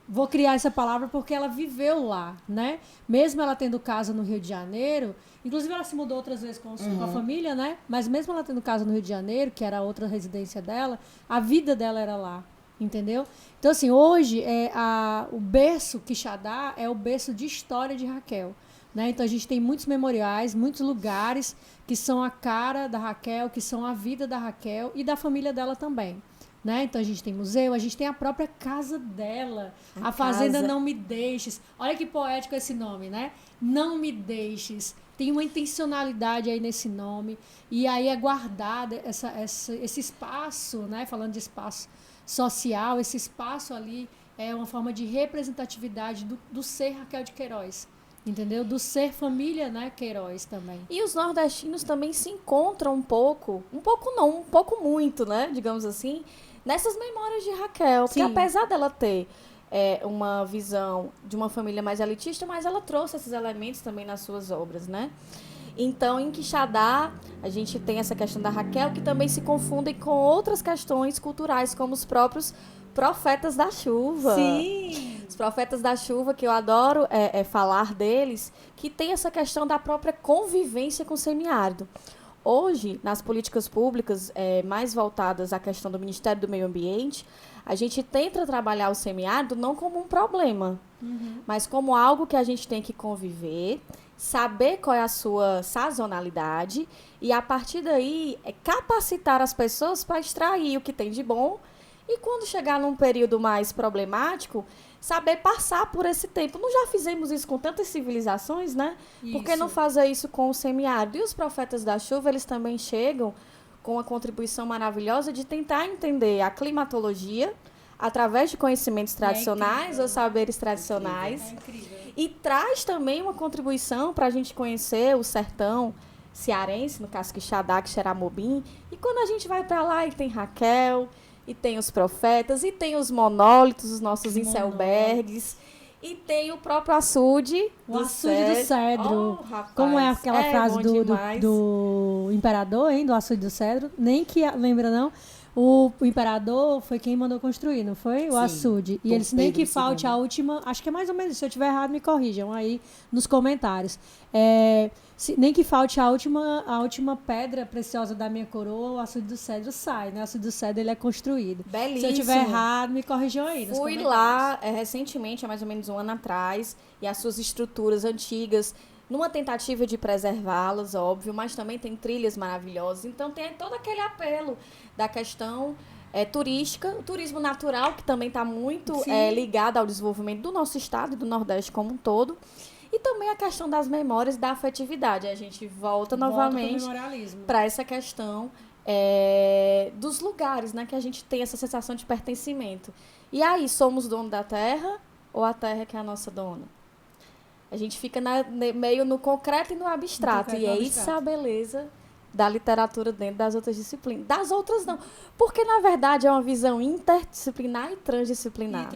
vou criar essa palavra, porque ela viveu lá, né? Mesmo ela tendo casa no Rio de Janeiro, inclusive ela se mudou outras vezes com a família, né? Mas mesmo ela tendo casa no Rio de Janeiro, que era a outra residência dela, a vida dela era lá. Entendeu? Então, assim, hoje o berço Quixadá é o berço de história de Raquel. Né? Então, a gente tem muitos memoriais, muitos lugares que são a cara da Raquel, que são a vida da Raquel e da família dela também. Né? Então, a gente tem museu, a gente tem a própria casa dela. A Fazenda Não Me Deixes. Olha que poético esse nome, né? Não Me Deixes. Tem uma intencionalidade aí nesse nome. E aí é guardado esse espaço, né? Falando de espaço social, esse espaço ali é uma forma de representatividade do ser Raquel de Queiroz, entendeu? Do ser família, né, Queiroz também. E os nordestinos também se encontram um pouco muito, né, digamos assim, nessas memórias de Raquel, porque Sim. apesar dela ter uma visão de uma família mais elitista, mas ela trouxe esses elementos também nas suas obras, né? Então, em Quixadá, a gente tem essa questão da Raquel, que também se confundem com outras questões culturais, como os próprios profetas da chuva. Sim. Os profetas da chuva, que eu adoro falar deles, que tem essa questão da própria convivência com o semiárido. Hoje, nas políticas públicas mais voltadas à questão do Ministério do Meio Ambiente, a gente tenta trabalhar o semiárido não como um problema, mas como algo que a gente tem que conviver, saber qual é a sua sazonalidade e, a partir daí, capacitar as pessoas para extrair o que tem de bom e, quando chegar num período mais problemático, saber passar por esse tempo. Nós já fizemos isso com tantas civilizações, né? Por que não fazer isso com o semiárido? E os profetas da chuva, eles também chegam com uma contribuição maravilhosa de tentar entender a climatologia através de conhecimentos tradicionais ou saberes tradicionais. É incrível. E traz também uma contribuição para a gente conhecer o sertão cearense, no caso Quixadá, Xeramobim. E quando a gente vai para lá e tem Raquel, e tem os profetas, e tem os monólitos, os nossos inselbergues, e tem o próprio açude. O açude do cedro. Oh, rapaz, Como é aquela frase bom do demais. imperador, hein? Do açude do cedro. Nem que lembra, não. O imperador foi quem mandou construir, não foi? O Sim, açude. E Dom ele disse, nem que Pedro falte II. a última... Acho que é mais ou menos isso. Se eu estiver errado, me corrijam aí nos comentários. Nem que falte a última pedra preciosa da minha coroa, o açude do cedro sai, né? O açude do cedro, ele é construído. Belíssimo. Se eu estiver errado, me corrijam aí nos Fui comentários. lá recentemente, há mais ou menos um ano atrás, e as suas estruturas antigas, numa tentativa de preservá-las, óbvio, mas também tem trilhas maravilhosas. Então tem todo aquele apelo da questão turística, o turismo natural, que também está muito ligado ao desenvolvimento do nosso estado e do Nordeste como um todo. E também a questão das memórias, da afetividade. A gente volta novamente para essa questão dos lugares, né? Que a gente tem essa sensação de pertencimento. E aí, somos dono da terra ou a terra que é a nossa dona? A gente fica meio no concreto e no abstrato. E é isso a beleza da literatura dentro das outras disciplinas. Das outras não. Porque, na verdade, é uma visão interdisciplinar e transdisciplinar.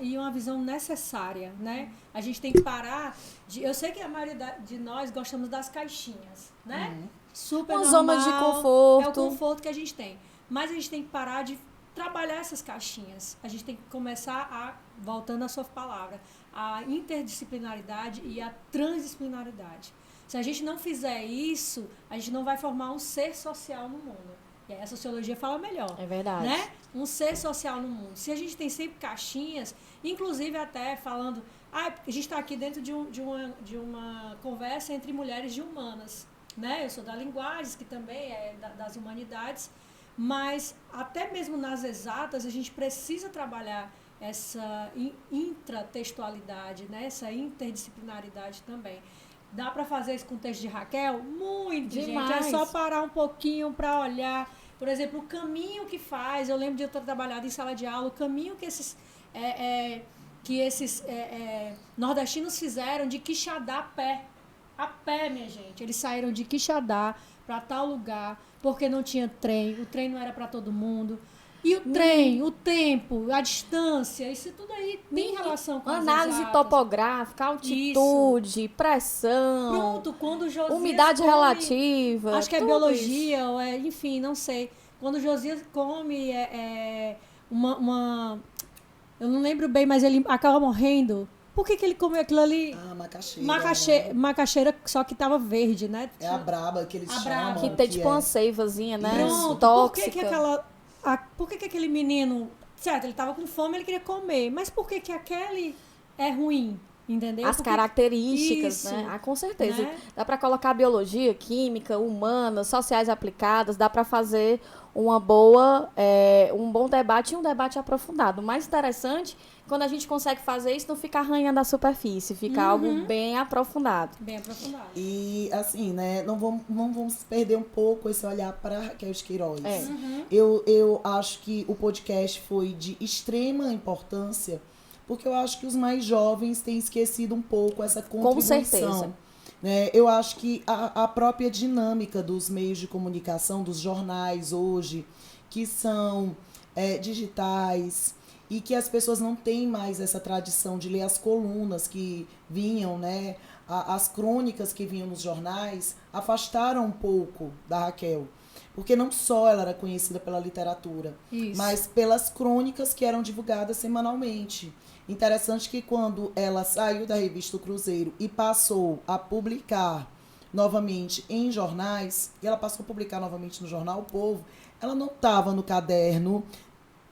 E uma visão necessária, né? A gente tem que parar eu sei que a maioria de nós gostamos das caixinhas, né? Super uma normal, zona de conforto. É o conforto que a gente tem. Mas a gente tem que parar de trabalhar essas caixinhas. A gente tem que começar voltando à sua palavra, a interdisciplinaridade e a transdisciplinaridade. Se a gente não fizer isso, a gente não vai formar um ser social no mundo. E aí a sociologia fala melhor. É verdade. Né? Um ser social no mundo. Se a gente tem sempre caixinhas, inclusive até falando... a gente está aqui dentro de uma conversa entre mulheres de humanas. Né? Eu sou da linguagens, que também é das humanidades. Mas até mesmo nas exatas, a gente precisa trabalhar essa intratextualidade, né? Essa interdisciplinaridade também. Dá para fazer isso com o texto de Raquel? Muito, demais. Gente. É só parar um pouquinho para olhar. Por exemplo, o caminho que faz. Eu lembro de eu ter trabalhado em sala de aula. O caminho que esses nordestinos fizeram de Quixadá a pé. A pé, minha gente. Eles saíram de Quixadá para tal lugar, porque não tinha trem. O trem não era para todo mundo. E o trem, o tempo, a distância, isso tudo aí tem relação com análise as exatas. topográfica, altitude, pressão. Pronto, quando o Josias umidade relativa. Acho que é biologia, ou enfim, não sei. Quando o Josias come eu não lembro bem, mas ele acaba morrendo. Por que ele comeu aquilo ali? Macaxeira. Macaxeira, só que estava verde, né? É a braba que eles chamam. Que tem tipo uma seivazinha, né? Pronto, Tóxica. Por que aquele menino... Certo, ele estava com fome, ele queria comer. Mas por que aquele é ruim? Entendeu? As características, isso, né? Com certeza. né? Dá para colocar biologia, química, humanas, sociais aplicadas, dá para fazer um bom debate e um debate aprofundado. O mais interessante, quando a gente consegue fazer isso, não fica arranhando a superfície, fica algo bem aprofundado. Bem aprofundado. E, assim, né, não vamos perder um pouco esse olhar para Raquel de Queiroz. Eu acho que o podcast foi de extrema importância, porque eu acho que os mais jovens têm esquecido um pouco essa contribuição. Com certeza. Né? Eu acho que a própria dinâmica dos meios de comunicação, dos jornais hoje, que são digitais, e que as pessoas não têm mais essa tradição de ler as colunas que vinham, né? As crônicas que vinham nos jornais afastaram um pouco da Raquel. Porque não só ela era conhecida pela literatura, mas pelas crônicas que eram divulgadas semanalmente. Interessante que quando ela saiu da revista O Cruzeiro e passou a publicar novamente em jornais, e ela passou a publicar novamente no jornal O Povo, ela não estava no caderno,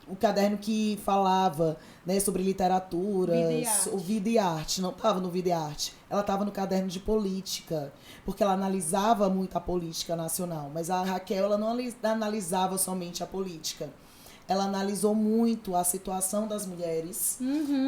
o caderno que falava, né, sobre literatura, o Vida e Arte, não estava no Vida e Arte, ela estava no caderno de política, porque ela analisava muito a política nacional, mas a Raquel ela não analisava somente a política. Ela analisou muito a situação das mulheres,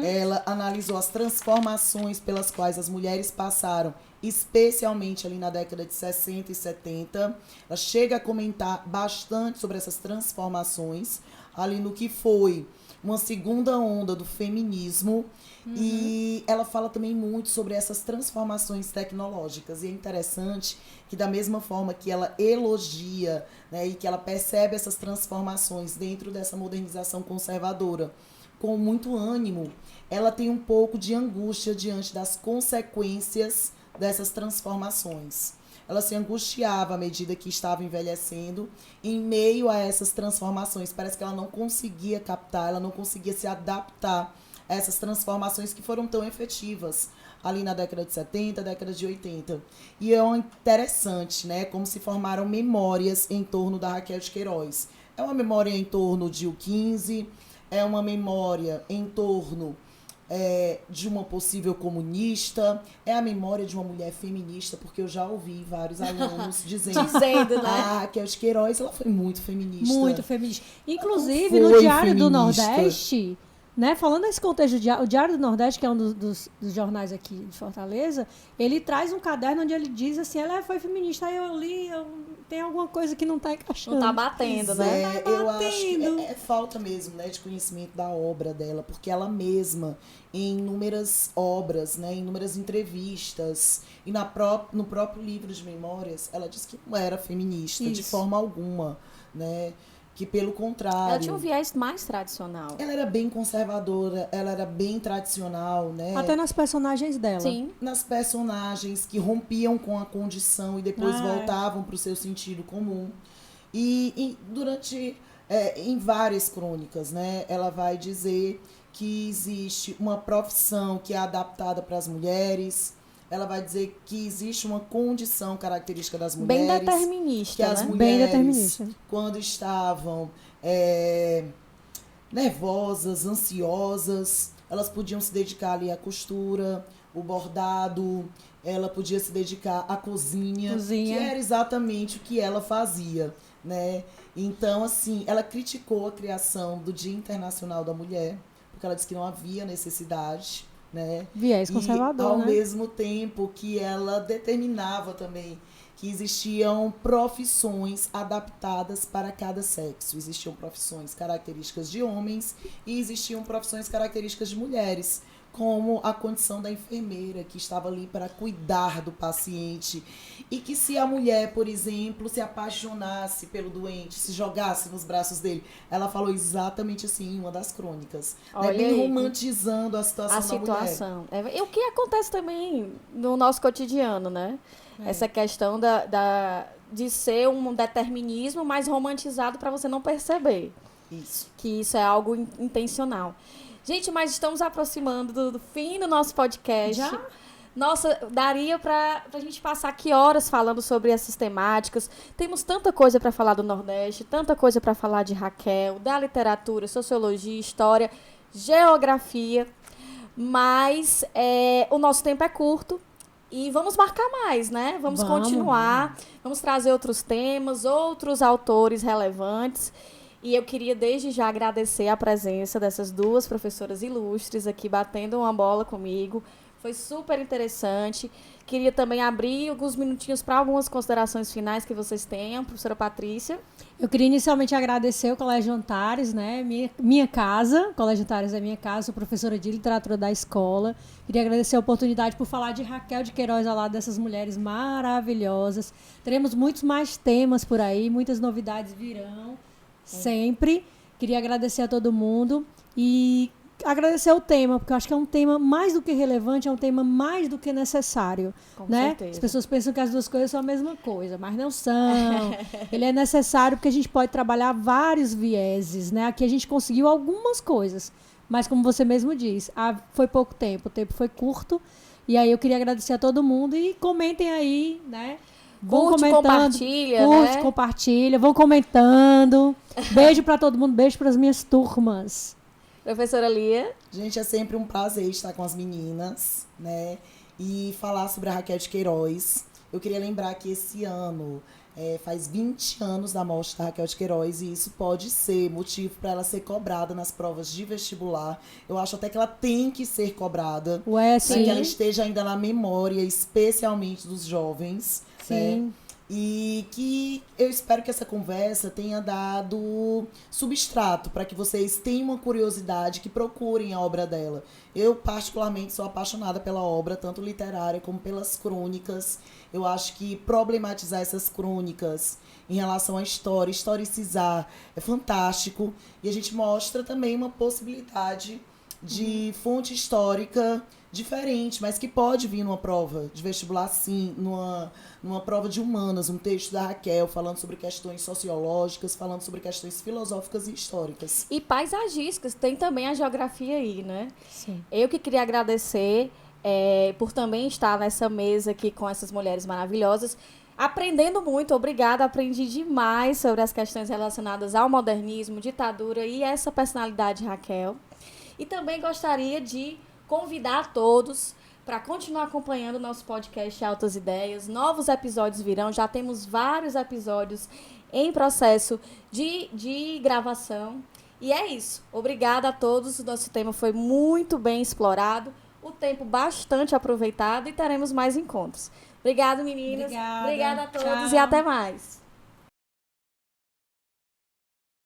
ela analisou as transformações pelas quais as mulheres passaram, especialmente ali na década de 60 e 70. Ela chega a comentar bastante sobre essas transformações, ali no que foi uma segunda onda do feminismo, e ela fala também muito sobre essas transformações tecnológicas. E é interessante que, da mesma forma que ela elogia, né, e que ela percebe essas transformações dentro dessa modernização conservadora com muito ânimo, ela tem um pouco de angústia diante das consequências dessas transformações. Ela se angustiava à medida que estava envelhecendo em meio a essas transformações. Parece que ela não conseguia captar, ela não conseguia se adaptar a essas transformações que foram tão efetivas ali na década de 70, década de 80. E é interessante, né, como se formaram memórias em torno da Raquel de Queiroz. É uma memória em torno de o 15, é uma memória em torno de uma possível comunista, é a memória de uma mulher feminista, porque eu já ouvi vários alunos dizendo, né? A Raquel de Queiroz, ela foi muito feminista. Muito feminista. Inclusive, no Diário do Nordeste, né, falando nesse contexto, o Diário do Nordeste, que é um dos jornais aqui de Fortaleza, ele traz um caderno onde ele diz assim, ela foi feminista, aí eu li, tem alguma coisa que não está encaixando. Não está batendo, né? Eu acho que é falta mesmo, né, de conhecimento da obra dela, porque ela mesma, em inúmeras obras, né, em inúmeras entrevistas, e no próprio livro de memórias, ela disse que não era feminista de forma alguma, né? Que, pelo contrário... Ela tinha um viés mais tradicional. Ela era bem conservadora, ela era bem tradicional, né? Até nas personagens dela. Sim. Nas personagens que rompiam com a condição e depois voltavam para o seu sentido comum. E durante... em várias crônicas, né? Ela vai dizer que existe uma profissão que é adaptada para as mulheres. Ela vai dizer que existe uma condição característica das mulheres. Bem determinista, que as né? mulheres, bem determinista. Quando estavam nervosas, ansiosas, elas podiam se dedicar ali à costura, o bordado, ela podia se dedicar à cozinha, que era exatamente o que ela fazia, né? Então, assim, ela criticou a criação do Dia Internacional da Mulher, porque ela disse que não havia necessidade, né? Viés conservador, ao né? mesmo tempo que ela determinava também que existiam profissões adaptadas para cada sexo. Existiam profissões características de homens e existiam profissões características de mulheres, como a condição da enfermeira, que estava ali para cuidar do paciente. E que se a mulher, por exemplo, se apaixonasse pelo doente, se jogasse nos braços dele, ela falou exatamente assim em uma das crônicas, né? Bem romantizando a situação da mulher. E o que acontece também no nosso cotidiano, né? Essa questão de ser um determinismo mais romantizado para você não perceber. Isso. Que isso é algo intencional. Gente, mas estamos aproximando do fim do nosso podcast. Já? Nossa, daria pra gente passar aqui horas falando sobre essas temáticas. Temos tanta coisa para falar do Nordeste, tanta coisa para falar de Raquel, da literatura, sociologia, história, geografia. Mas o nosso tempo é curto e vamos marcar mais, né? Vamos continuar, vamos trazer outros temas, outros autores relevantes. E eu queria desde já agradecer a presença dessas duas professoras ilustres aqui batendo uma bola comigo. Foi super interessante. Queria também abrir alguns minutinhos para algumas considerações finais que vocês tenham, professora Patrícia. Eu queria inicialmente agradecer o Colégio Antares, né? Minha casa, o Colégio Antares é minha casa, sou professora de literatura da escola. Queria agradecer a oportunidade por falar de Raquel de Queiroz ao lado dessas mulheres maravilhosas. Teremos muitos mais temas por aí, muitas novidades virão. Sempre. Queria agradecer a todo mundo e agradecer o tema, porque eu acho que é um tema mais do que relevante, é um tema mais do que necessário. Com né? certeza. As pessoas pensam que as duas coisas são a mesma coisa, mas não são. Ele é necessário porque a gente pode trabalhar vários vieses. Né? Aqui a gente conseguiu algumas coisas, mas como você mesmo diz, foi pouco tempo, o tempo foi curto. E aí eu queria agradecer a todo mundo e comentem aí, né? Vão Curte, comentando, compartilha, curte, né? compartilha, vão comentando. Beijo para todo mundo, beijo para as minhas turmas. Professora Lia. Gente, é sempre um prazer estar com as meninas, né? E falar sobre a Raquel de Queiroz. Eu queria lembrar que esse ano faz 20 anos da morte da Raquel de Queiroz e isso pode ser motivo para ela ser cobrada nas provas de vestibular. Eu acho até que ela tem que ser cobrada. Ué, Para sim. que ela esteja ainda na memória, especialmente dos jovens. Sim. Né? E que eu espero que essa conversa tenha dado substrato para que vocês tenham uma curiosidade, que procurem a obra dela. Eu, particularmente, sou apaixonada pela obra, tanto literária como pelas crônicas. Eu acho que problematizar essas crônicas em relação à história, historicizar, é fantástico. E a gente mostra também uma possibilidade de fonte histórica diferente, mas que pode vir numa prova de vestibular, sim, numa prova de humanas, um texto da Raquel falando sobre questões sociológicas, falando sobre questões filosóficas e históricas. E paisagísticas, tem também a geografia aí, né? Sim. Eu que queria agradecer por também estar nessa mesa aqui com essas mulheres maravilhosas, aprendendo muito, obrigada, aprendi demais sobre as questões relacionadas ao modernismo, ditadura e essa personalidade Raquel. E também gostaria de convidar a todos para continuar acompanhando o nosso podcast Altas Ideias. Novos episódios virão, já temos vários episódios em processo de gravação. E é isso. Obrigada a todos. O nosso tema foi muito bem explorado, o tempo bastante aproveitado e teremos mais encontros. Obrigada, meninas. Obrigada. Obrigada a todos Tchau. e até mais.